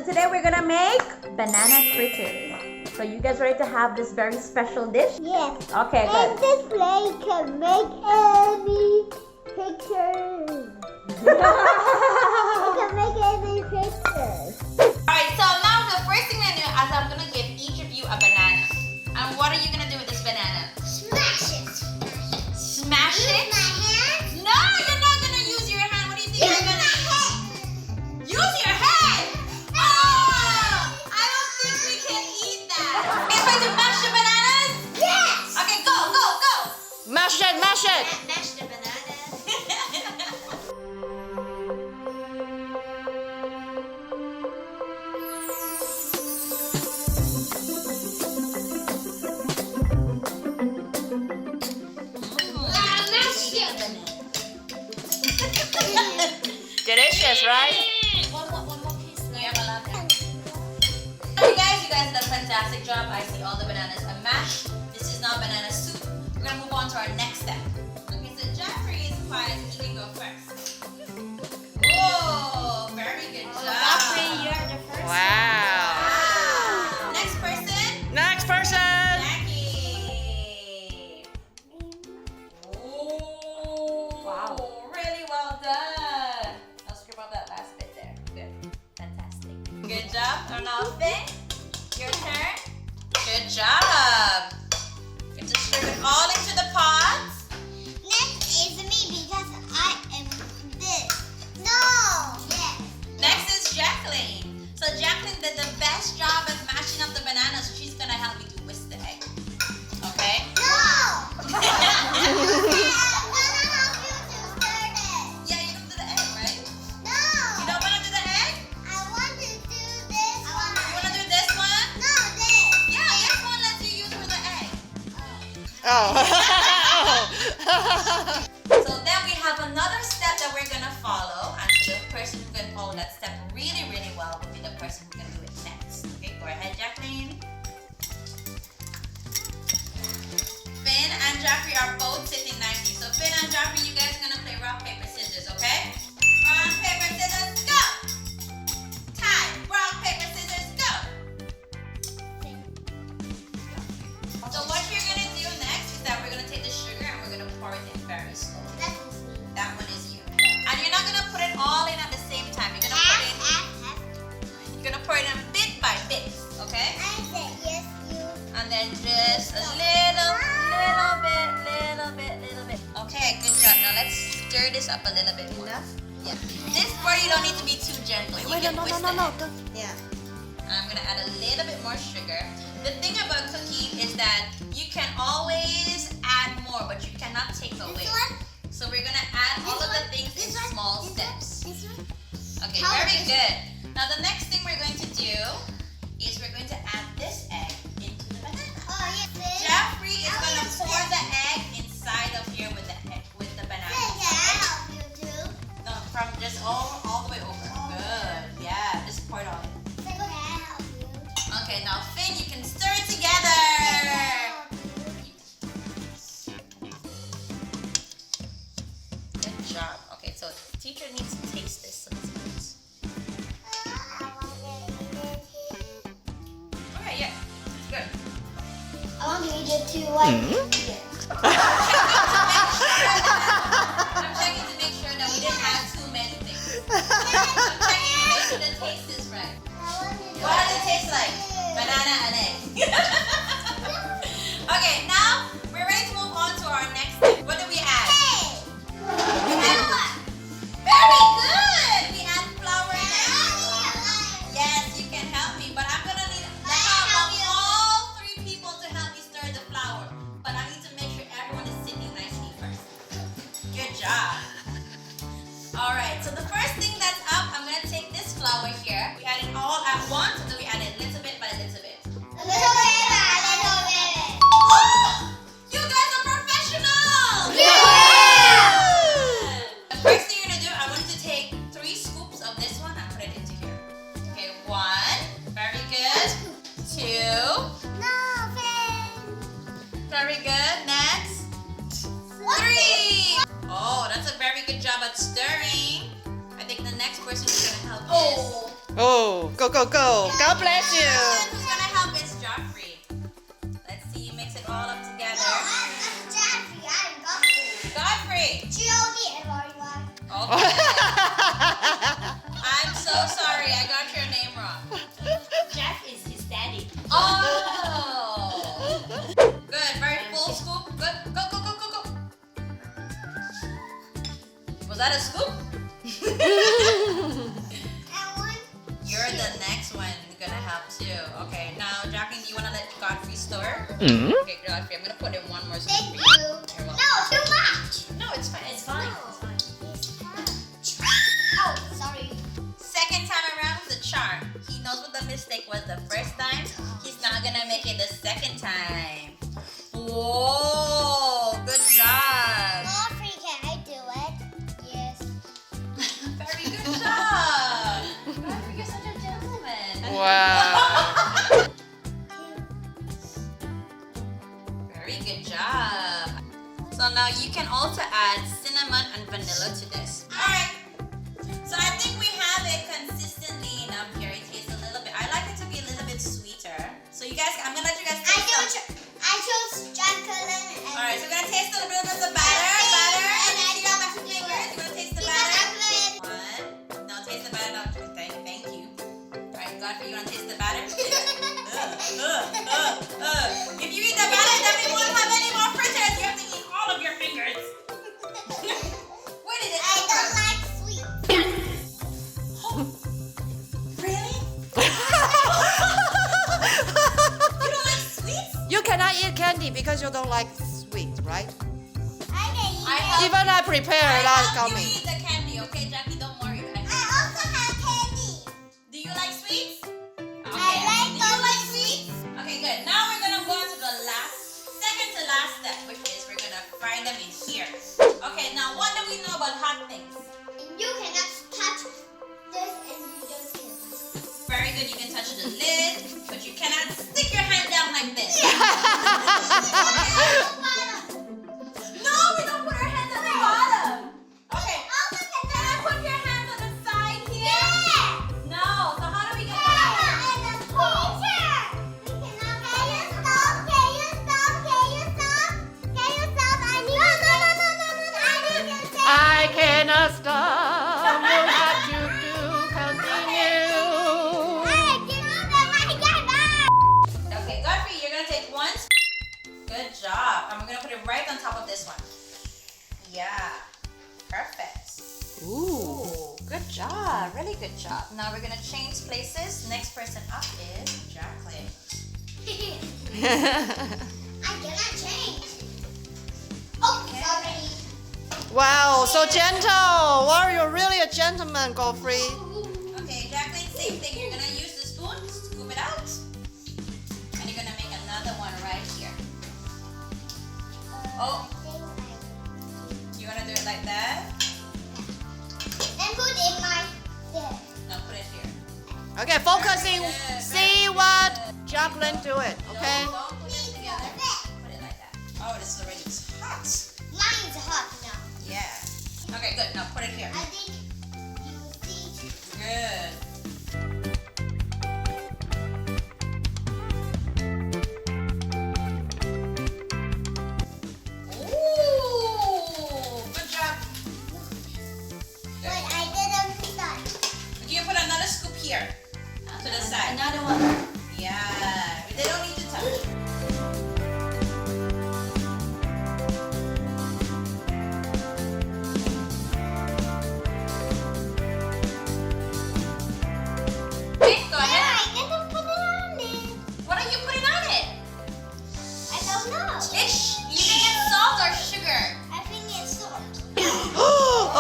today we're gonna make banana fritters. So you guys ready to have this very special dish? Yes. Okay, good. And this plate can make any pictures. It can make any pictures. Alright, so now the first thing I do is I'm gonna give each of you a banana. And what are you gonna do with this banana? Smash it. Smash it? Use my hand. No, you're not gonna use your hand. What do you think you're gonna use your head? Oh, I don't think we can eat that. Okay, going to mash the bananas? Yes. Okay, go, go, go. Mash it, mash it. Mash the bananas. Delicious, right? One more piece. Yeah, I love it. You guys did a fantastic job. I see all the bananas are mashed. This is now banana soup. We're gonna move on to our next step. Okay, so Jeffrey is quiet, so he can go first. Oh, very good job. Jeffrey, you're the first. Wow. Wow. Next person. Next person. Jackie. Oh, Wow. really well done. I'll scribble out that last bit there. Good. Fantastic. Good job. So now, Finn, your turn. Good job. You just stir it all into the pot. Next is me because I am this. No. Yes. Next is Jacqueline. So Jacqueline did the best job at mashing up the bananas. So she's gonna help you to whisk the egg. Okay? No. Yeah, you don't do the egg, right? You don't wanna do the egg? You wanna do this one? Yeah, this one lets you use for the egg. Oh. So then we have another step that we're gonna follow, and so the person who can follow that step really, really well will be the person who can do it next. Okay, go ahead, Jacqueline. Finn and Jeffrey are both sitting nicely. So Finn and Jeffrey, you guys are gonna play rock, paper, scissors, okay? Rock, paper, scissors, go! Time. Rock, paper, scissors, go! So what you're gonna do next is that we're gonna take the sugar and we're gonna pour it in very slowly. That one is you. And you're not gonna put it all in at the same time. You're gonna pour it in bit by bit, okay? And then just a little bit. Okay, good job. Now let's stir this up a little bit more. Enough? Yeah. This part you don't need to be too gentle. You can whisk the egg. Yeah. I'm gonna add a little bit more sugar. The thing about cooking is that you can always add more, but you cannot take away. So we're gonna add all of the things in small steps. Okay, very good. Now the next thing we're going to do is we're going to add this egg into the banana. Jeffrey is gonna pour the egg inside of here with the banana. No, from just all the way over. Good. Yeah, just pour it all in. Okay, now Finn, you can stir it together. Good job. Okay, so the teacher needs to taste this. So it's good. Okay, yeah, it's good. I'm checking to make sure that we didn't add too many things. I'm checking to make sure the taste is right. What does it taste like? Banana and egg. Okay, now we're ready to move on to our next step. What do we add? We add what? Very good! We add flour and egg. Yes, you can help me, but I'm gonna need the help of all three people to help me stir the flour. But I need to make sure everyone is sitting nicely first. Good job. Alright, so the first thing that's up, I'm gonna take this flour here. We add it all at once, and then we add it little bit by little bit. Oh! You guys are professionals! Yeah! The first thing you're gonna do, I want you to take 3 scoops of this one and put it into here. Okay, 1. Very good. 2. Very good. Next. 3. Oh, that's a very good job at stirring. I think the next person who's gonna help is Oh, go, go, go. God bless The you. one who's gonna help is Joffrey. Let's see, mix it all up No, together. I'm Jackie. I'm Godfrey. Godfrey. G-O-D, everyone. Okay. I'm so sorry, I got your name wrong. Jeff is his daddy. Oh. Good, very full scoop. Good. Go, go, go, go, go. Was that a scoop? And one. You're the next one gonna help too. Okay, now Jacqueline, do you wanna let Godfrey stir? Okay, Godfrey, I'm gonna put in one more scoop Thank for you. you. You're welcome. No, too much. No, it's fine. It's fine. It's fine. Oh, sorry. Second time around is a charm. He knows what the mistake was the first time. He's not gonna make it the second time. Whoa, good job. Godfrey, can I do it? Yes. Very good job. Godfrey, you're such a gentleman. Wow. Very good job. So now you can also add cinnamon and vanilla to this. Alright. So I think we have it consistently enough here. It tastes a little bit. I like it to be a little bit sweeter. So you guys, I'm gonna let you guys taste some. I chose Jacqueline and Alright, so we're gonna taste a little bit of the batter. Batter. And then you got my fingers. You wanna taste the batter? Jacqueline. One. No, taste the batter. No, thank you. Alright, Godfrey, you wanna taste the batter? If you eat the batter, then we won't have any more fritters. You have to eat all of your fingers. Where did it I come don't from? like sweet. Really? You don't like sweets? You cannot eat candy because you don't like sweet, right? I can eat I it. help- Even I prepare I that help you coming. eat the candy, okay, Jackie? Don't worry. I also have candy. Do you like sweets? I like Do you like sweets? Okay, good. Now we're gonna go on to the second to last step, which is we're gonna fry them in here. Okay, now what do we know about hot things? You cannot touch this and you just can touch. Very good, you can touch the lid, but you cannot stick your hand down like this. No, we don't put our hands on the bottom. Okay, can I put your hands on the side here? No, so how do we get that? I cannot stop. You have to continue. Okay, Godfrey, you're gonna take one. Good job. And we're gonna put it right on top of this one. Yeah, perfect. Ooh. Good job. Really good job. Now we're gonna change places. Next person up is Jacqueline. Wow, so gentle. Wow, you're really a gentleman, Godfrey. Okay, Jacqueline, same thing. You're gonna use the spoon, scoop it out, and you're gonna make another one right here. Oh, you wanna do it like that? No, put it here. Okay, focusing. Good, See very what good. Jacqueline do it. Okay. Don't put it together. Put it like that. Oh, this is already hot. Mine's hot now. Yeah. Okay, good. Now put it here. I think you see. Good. Ooh, good job. But I didn't start. You put another scoop here to the side. Another one. Yeah, they don't need to touch. Okay, go ahead. I didn't put it on it. What are you putting on it? I don't know. It's you think it's salt or sugar? I think it's salt. Oh.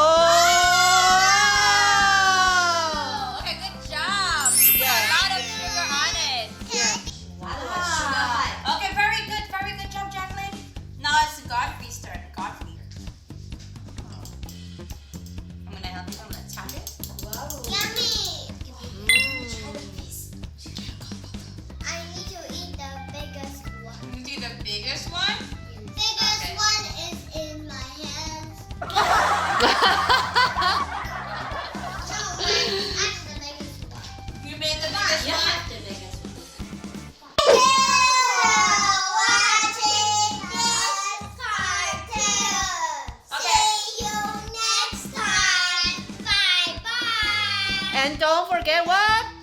Okay, good job. You put a lot of sugar on it. Wow. Okay, very good job, Jacqueline. Now it's Godfrey's turn. Godfrey. I'm gonna help you. I'm gonna tap it. Yummy. I need to eat the biggest one. You do the biggest one. Biggest Okay. one is in my hands. No, I'm the biggest one. And don't forget what?